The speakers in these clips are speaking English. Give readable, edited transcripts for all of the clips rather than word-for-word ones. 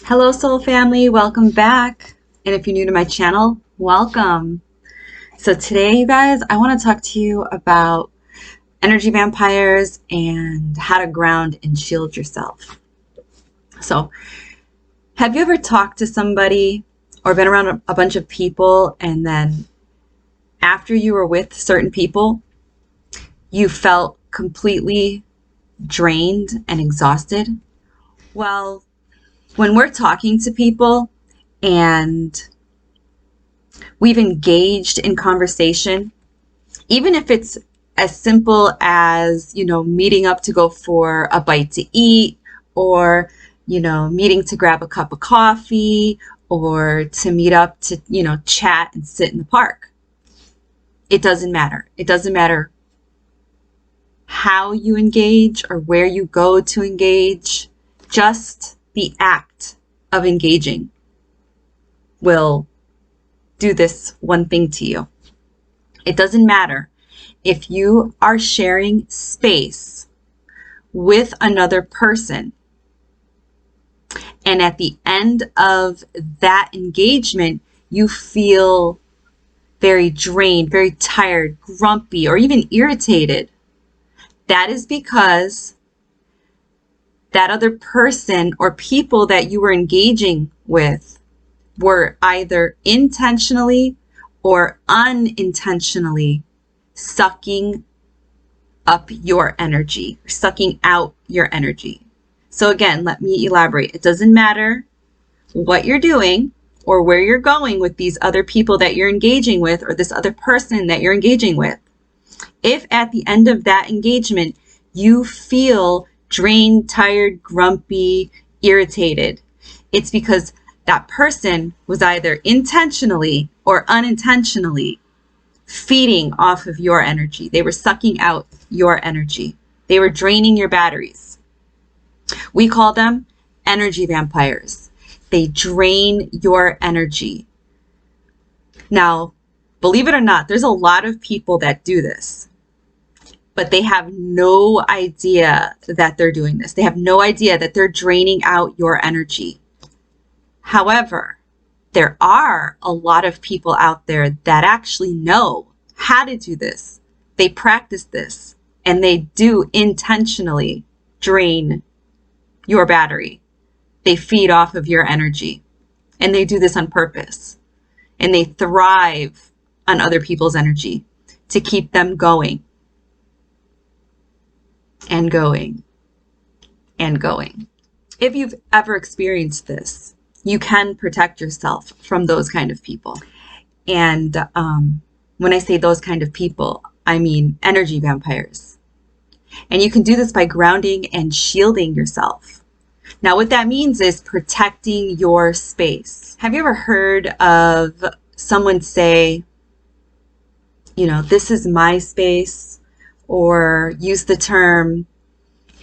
Hello soul family, welcome back. And if you're new to my channel, welcome. So today you guys, I want to talk to you about energy vampires and how to ground and shield yourself. So have you ever talked to somebody or been around a bunch of people, and then after you were with certain people, you felt completely drained and exhausted? Well, when we're talking to people and we've engaged in conversation, even if it's as simple as, meeting up to go for a bite to eat, or, meeting to grab a cup of coffee, or to meet up to, chat and sit in the park. It doesn't matter. It doesn't matter how you engage or where you go to engage. Just the act of engaging will do this one thing to you. It doesn't matter if you are sharing space with another person, and at the end of that engagement, you feel very drained, very tired, grumpy, or even irritated. That is because that other person or people that you were engaging with were either intentionally or unintentionally sucking up your energy, sucking out your energy. So again, let me elaborate. It doesn't matter what you're doing or where you're going with these other people that you're engaging with, or this other person that you're engaging with. If at the end of that engagement, you feel drained, tired, grumpy, irritated, it's because that person was either intentionally or unintentionally feeding off of your energy. They were sucking out your energy. They were draining your batteries. We call them energy vampires. They drain your energy. Now, believe it or not, there's a lot of people that do this, but they have no idea that they're doing this. They have no idea that they're draining out your energy. However, there are a lot of people out there that actually know how to do this. They practice this, and they do intentionally drain your battery. They feed off of your energy, and they do this on purpose. And they thrive on other people's energy to keep them going and going and going. If you've ever experienced this, you can protect yourself from those kind of people. And when I say those kind of people, I mean energy vampires. And you can do this by grounding and shielding yourself. Now, what that means is protecting your space. Have you ever heard of someone say, this is my space, or use the term,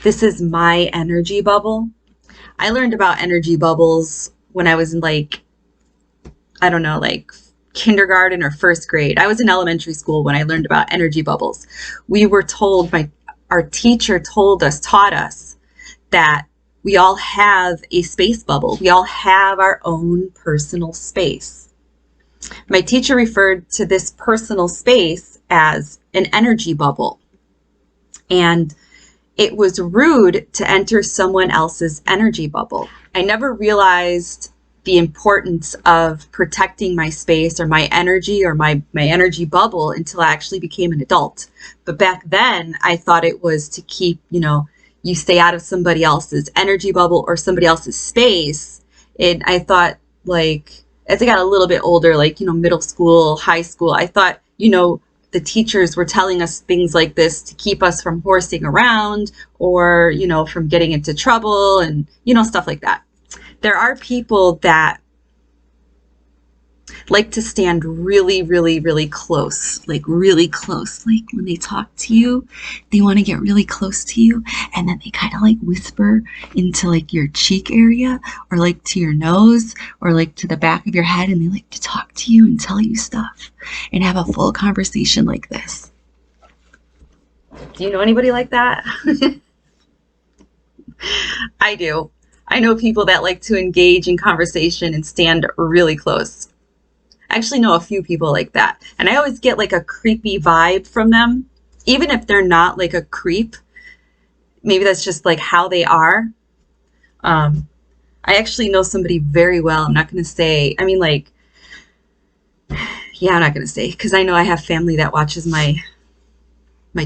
this is my energy bubble? I learned about energy bubbles when I was in kindergarten or first grade. I was in elementary school when I learned about energy bubbles. We were told, our teacher taught us that we all have a space bubble. We all have our own personal space. My teacher referred to this personal space as an energy bubble. And it was rude to enter someone else's energy bubble. I never realized the importance of protecting my space or my energy or my energy bubble until I actually became an adult. But back then, I thought it was to keep, you stay out of somebody else's energy bubble or somebody else's space. And I thought, as I got a little bit older, middle school, high school, I thought, the teachers were telling us things like this to keep us from horsing around or, from getting into trouble and, stuff like that. There are people that like to stand really, really, really close, really close. Like when they talk to you, they want to get really close to you, and then they kind of whisper into your cheek area, or to your nose, or to the back of your head, and they like to talk to you and tell you stuff and have a full conversation like this. Do you know anybody like that? I do. I know people that like to engage in conversation and stand really close. I actually know a few people like that. And I always get like a creepy vibe from them, even if they're not like a creep. Maybe that's just like how they are. I actually know somebody very well. I'm not going to say, I mean, like, yeah, I'm not going to say, because I know I have family that watches my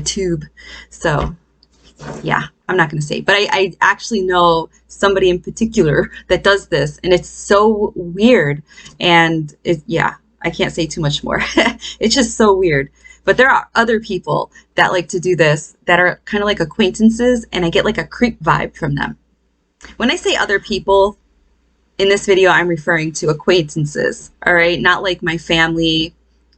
tube. So yeah, I'm not going to say, but I actually know somebody in particular that does this, and it's so weird. And yeah, I can't say too much more. It's just so weird. But there are other people that like to do this that are kind of like acquaintances, and I get like a creep vibe from them. When I say other people in this video, I'm referring to acquaintances, all right? Not like my family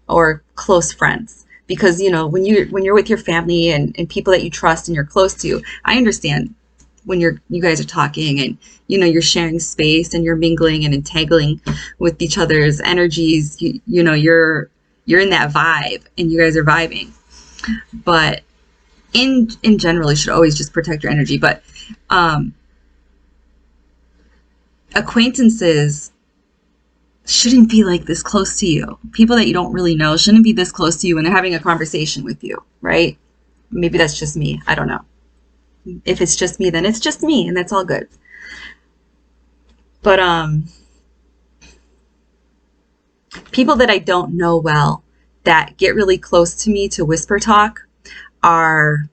or close friends. Because, you know, when you're with your family and people that you trust and you're close to, I understand when you guys are talking and, you know, you're sharing space and you're mingling and entangling with each other's energies. You know, you're in that vibe and you guys are vibing. But in general, you should always just protect your energy. But acquaintances shouldn't be like this close to you. People that you don't really know shouldn't be this close to you when they're having a conversation with you, right? Maybe that's just me. I don't know. If it's just me, then it's just me, and that's all good. But people that I don't know well that get really close to me to whisper talk are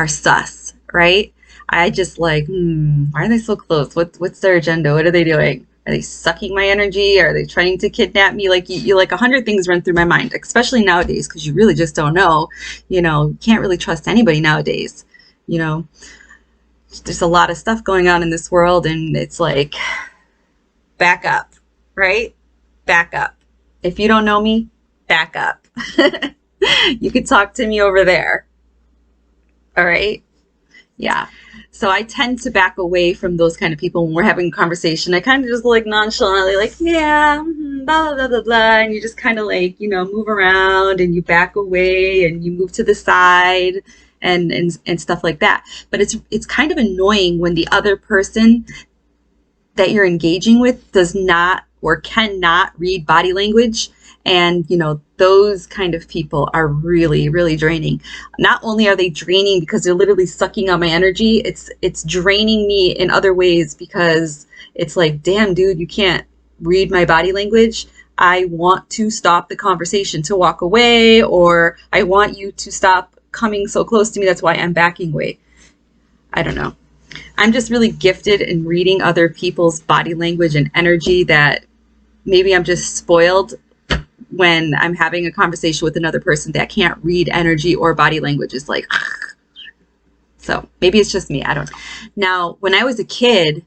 sus, right? I just like, why are they so close? What's their agenda? What are they doing? Are they sucking my energy? Are they trying to kidnap me? Like you like 100 things run through my mind, especially nowadays, because you really just don't know. You know, you can't really trust anybody nowadays. You know, there's a lot of stuff going on in this world, and it's like, back up, right? Back up. If you don't know me, back up. You could talk to me over there. All right? Yeah. So I tend to back away from those kind of people when we're having a conversation. I kind of just like nonchalantly like, yeah, blah, blah, blah, blah. And you just kind of like, you know, move around and you back away and you move to the side and stuff like that. But it's kind of annoying when the other person that you're engaging with does not or cannot read body language. And, you know, those kind of people are really, really draining. Not only are they draining because they're literally sucking out my energy, it's draining me in other ways, because it's like, damn, dude, you can't read my body language. I want to stop the conversation to walk away, or I want you to stop coming so close to me. That's why I'm backing away. I don't know. I'm just really gifted in reading other people's body language and energy that maybe I'm just spoiled when I'm having a conversation with another person that can't read energy or body language. Is like, so maybe it's just me. I don't know. Now, when I was a kid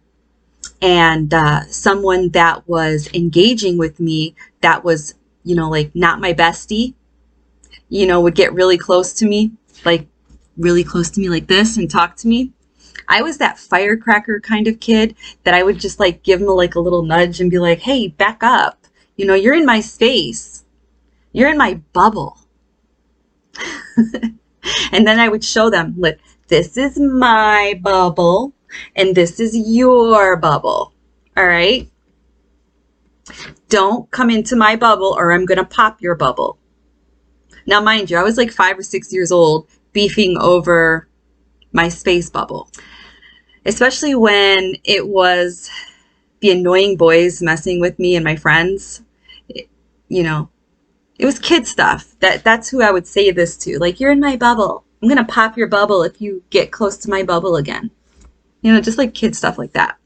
and someone that was engaging with me that was, you know, like not my bestie, you know, would get really close to me, like really close to me like this and talk to me. I was that firecracker kind of kid that I would just like give them like a little nudge and be like, hey, back up. You know, you're in my space. You're in my bubble. And then I would show them, look, this is my bubble and this is your bubble. All right? Don't come into my bubble or I'm going to pop your bubble. Now, mind you, I was like 5 or 6 years old beefing over my space bubble, especially when it was the annoying boys messing with me and my friends. You know, it was kid stuff. That's who I would say this to. Like, you're in my bubble. I'm going to pop your bubble if you get close to my bubble again. You know, just like kid stuff like that.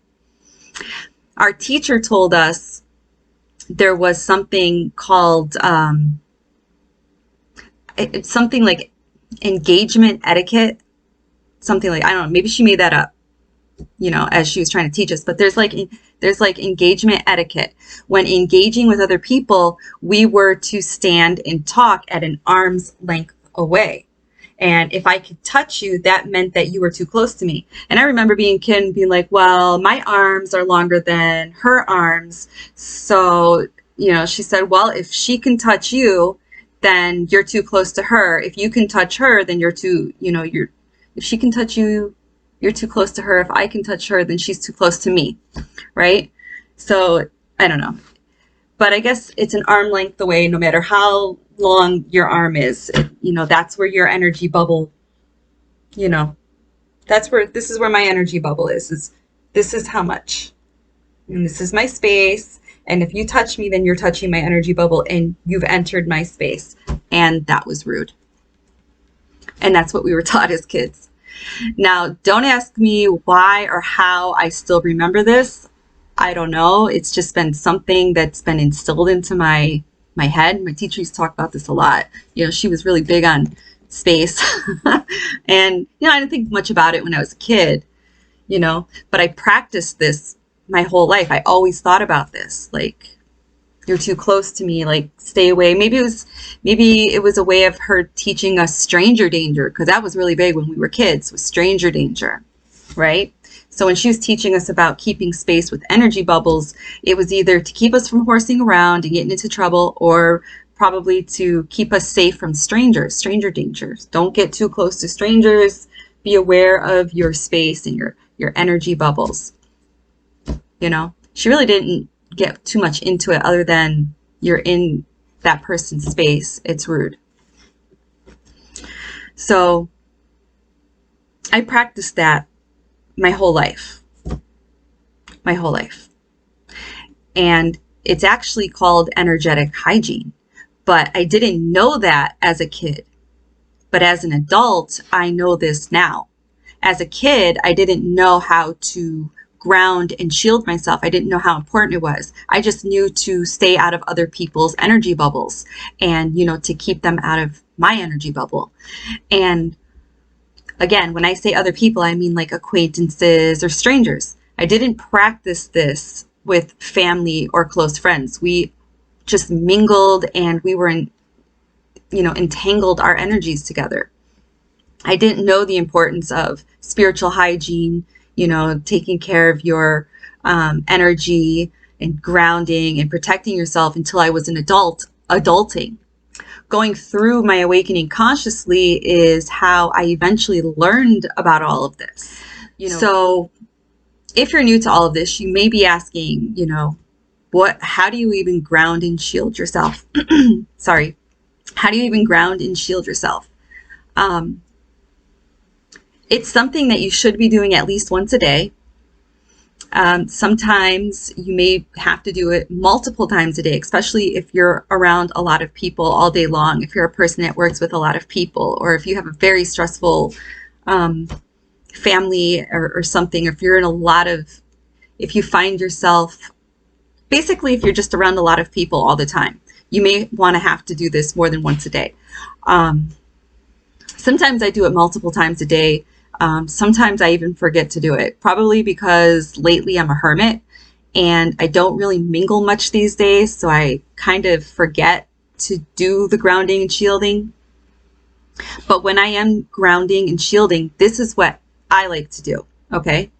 Our teacher told us there was something called, something like engagement etiquette. Something like, I don't know, maybe she made that up, you know, as she was trying to teach us. But there's like engagement etiquette. When engaging with other people, we were to stand and talk at an arm's length away. And if I could touch you, that meant that you were too close to me. And I remember being a kid and being like, well, my arms are longer than her arms. So, you know, she said, well, if she can touch you, then you're too close to her. If you can touch her, then you're too, you know, if she can touch you, You're too close to her. If I can touch her, then she's too close to me, right? So I don't know. But I guess it's an arm length away, no matter how long your arm is. You know, that's where your energy bubble, you know, this is where my energy bubble is this is how much. And this is my space. And if you touch me, then you're touching my energy bubble and you've entered my space. And that was rude. And that's what we were taught as kids. Now, don't ask me why or how I still remember this. I don't know. It's just been something that's been instilled into my head. My teacher used to talk about this a lot. You know, she was really big on space. And, you know, I didn't think much about it when I was a kid, you know, but I practiced this my whole life. I always thought about this, like, you're too close to me, like, stay away. Maybe it was a way of her teaching us stranger danger, because that was really big when we were kids, was stranger danger, right? So when she was teaching us about keeping space with energy bubbles, it was either to keep us from horsing around and getting into trouble, or probably to keep us safe from stranger dangers. Don't get too close to strangers. Be aware of your space and your energy bubbles. You know, she really didn't get too much into it other than you're in that person's space. It's rude. So I practiced that my whole life. And it's actually called energetic hygiene. But I didn't know that as a kid. But as an adult, I know this now. As a kid, I didn't know how to ground and shield myself. I didn't know how important it was. I just knew to stay out of other people's energy bubbles and, you know, to keep them out of my energy bubble. And again, when I say other people, I mean like acquaintances or strangers. I didn't practice this with family or close friends. We just mingled and we were entangled our energies together. I didn't know the importance of spiritual hygiene, you know, taking care of your energy and grounding and protecting yourself until I was an adulting. Going through my awakening consciously is how I eventually learned about all of this. You know, so if you're new to all of this, you may be asking, you know, how do you even ground and shield yourself? Sorry. How do you even ground and shield yourself? It's something that you should be doing at least once a day. Sometimes you may have to do it multiple times a day, especially if you're around a lot of people all day long, if you're a person that works with a lot of people, or if you have a very stressful family or something, if you find yourself, basically if you're just around a lot of people all the time, you may want to have to do this more than once a day. Sometimes I do it multiple times a day. Sometimes I even forget to do it, probably because lately I'm a hermit and I don't really mingle much these days. So I kind of forget to do the grounding and shielding. But when I am grounding and shielding, this is what I like to do. Okay.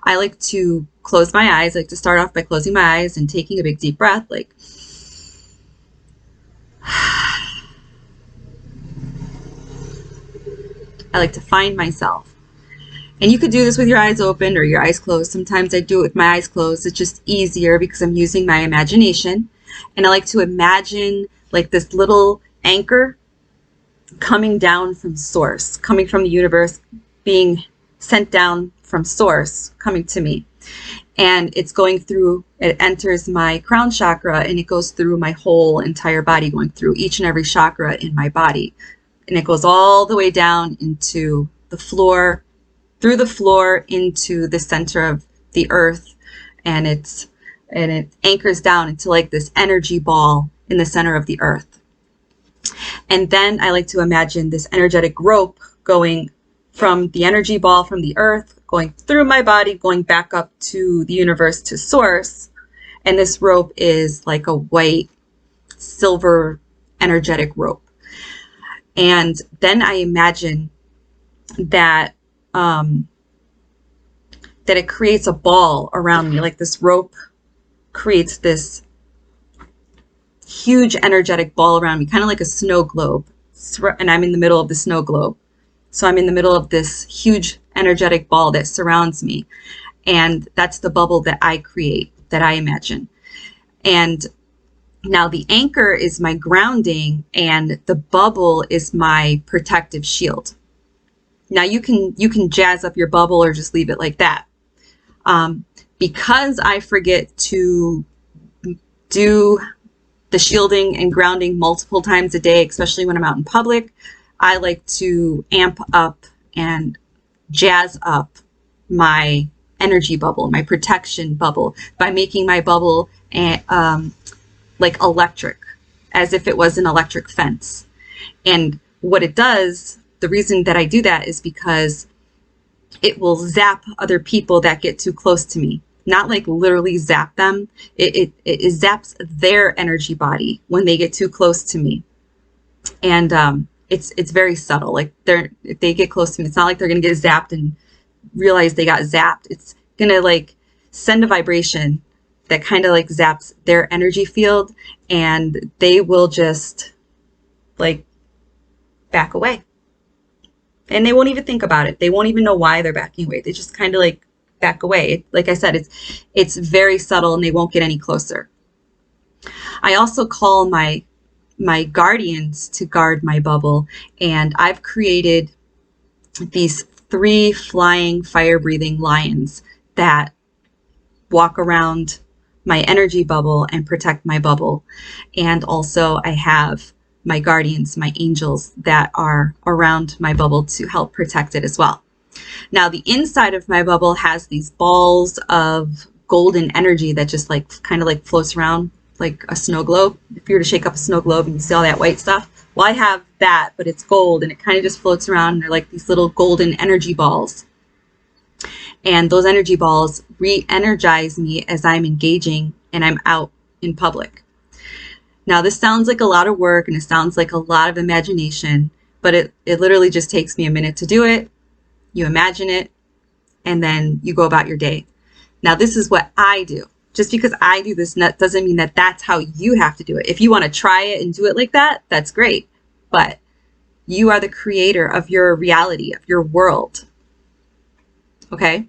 I like to close my eyes. I like to start off by closing my eyes and taking a big deep breath, like, I like to find myself. And you could do this with your eyes open or your eyes closed. Sometimes I do it with my eyes closed. It's just easier because I'm using my imagination. And I like to imagine like this little anchor coming down from source, coming from the universe, being sent down from source, coming to me. And it's going through, it enters my crown chakra and it goes through my whole entire body, going through each and every chakra in my body. And it goes all the way down into the floor, through the floor into the center of the earth. And it anchors down into like this energy ball in the center of the earth. And then I like to imagine this energetic rope going from the energy ball from the earth, going through my body, going back up to the universe, to source. And this rope is like a white, silver, energetic rope. And then I imagine that it creates a ball around me, like this rope creates this huge energetic ball around me, kind of like a snow globe. And I'm in the middle of the snow globe, So I'm in the middle of this huge energetic ball that surrounds me. And that's the bubble that I create, that I imagine. And now the anchor is my grounding, and the bubble is my protective shield. Now you can jazz up your bubble or just leave it like that. Because I forget to do the shielding and grounding multiple times a day, especially when I'm out in public, I like to amp up and jazz up my energy bubble, my protection bubble, by making my bubble like electric, as if it was an electric fence. And what it does, the reason that I do that is because it will zap other people that get too close to me. Not like literally zap them. It zaps their energy body when they get too close to me. And it's very subtle. Like if they get close to me, it's not like they're gonna get zapped and realize they got zapped. It's gonna like send a vibration that kind of like zaps their energy field, and they will just like back away. And they won't even think about it. They won't even know why they're backing away. They just kind of like back away. Like I said, it's very subtle, and they won't get any closer. I also call my guardians to guard my bubble, and I've created these 3 flying, fire-breathing lions that walk around my energy bubble and protect my bubble. And also I have my guardians, my angels, that are around my bubble to help protect it as well. Now the inside of my bubble has these balls of golden energy that just like kind of like floats around like a snow globe. If you were to shake up a snow globe and you see all that white stuff, well, I have that, but it's gold, and it kind of just floats around, and they're like these little golden energy balls. And those energy balls re-energize me as I'm engaging and I'm out in public. Now this sounds like a lot of work, and it sounds like a lot of imagination, but it literally just takes me a minute to do it. You imagine it, and then you go about your day. Now this is what I do. Just because I do this doesn't mean that that's how you have to do it. If you want to try it and do it like that, that's great. But you are the creator of your reality, of your world. Okay?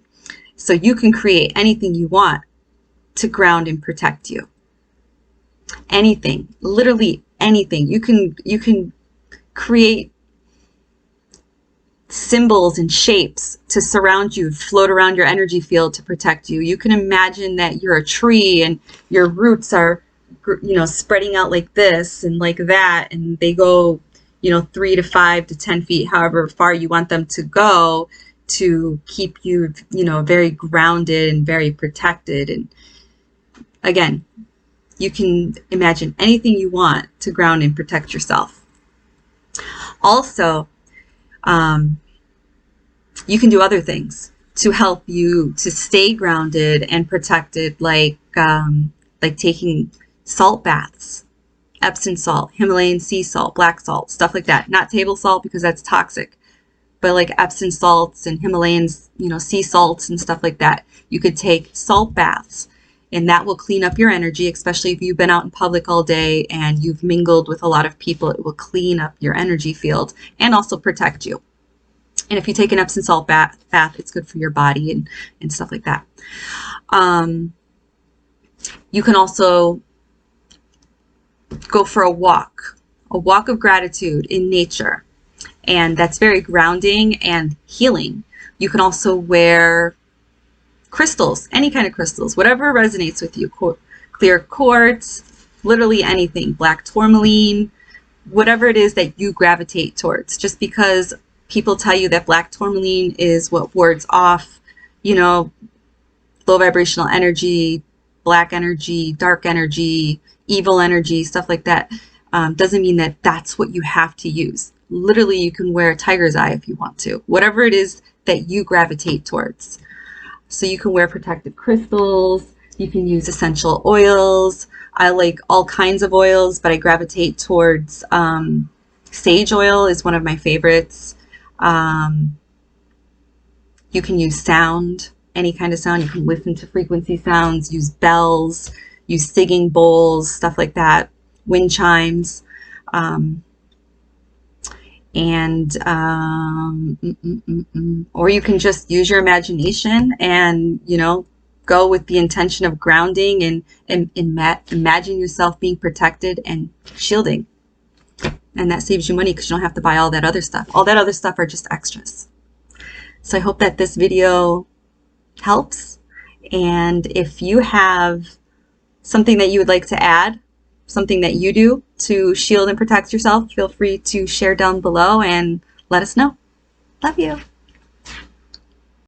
So you can create anything you want to ground and protect you. Anything, literally anything. You can create symbols and shapes to surround you, float around your energy field to protect you. You can imagine that you're a tree and your roots are, spreading out like this and like that, and they go, 3 to 5 to 10 feet, however far you want them to go, to keep you, very grounded and very protected. And again, you can imagine anything you want to ground and protect yourself. Also, you can do other things to help you to stay grounded and protected, like taking salt baths, Epsom salt, Himalayan sea salt, black salt, stuff like that. Not table salt because that's toxic, but like Epsom salts and Himalayan, sea salts and stuff like that. You could take salt baths, and that will clean up your energy, especially if you've been out in public all day and you've mingled with a lot of people. It will clean up your energy field and also protect you. And if you take an Epsom salt bath, it's good for your body and stuff like that. You can also go for a walk of gratitude in nature. And that's very grounding and healing. You can also wear crystals, any kind of crystals, whatever resonates with you. Clear quartz, literally anything, black tourmaline, whatever it is that you gravitate towards. Just because people tell you that black tourmaline is what wards off, low vibrational energy, black energy, dark energy, evil energy, stuff like that, doesn't mean that that's what you have to use. Literally, you can wear a tiger's eye if you want to, whatever it is that you gravitate towards. So you can wear protective crystals, you can use essential oils. I like all kinds of oils, but I gravitate towards sage oil is one of my favorites. You can use sound, any kind of sound. You can listen to frequency sounds, use bells, use singing bowls, stuff like that, wind chimes. And or you can just use your imagination and, you know, go with the intention of grounding and imagine yourself being protected and shielding. And that saves you money because you don't have to buy all that other stuff. All that other stuff are just extras. So I hope that this video helps. And if you have something that you would like to add, something that you do to shield and protect yourself, feel free to share down below and let us know. Love you.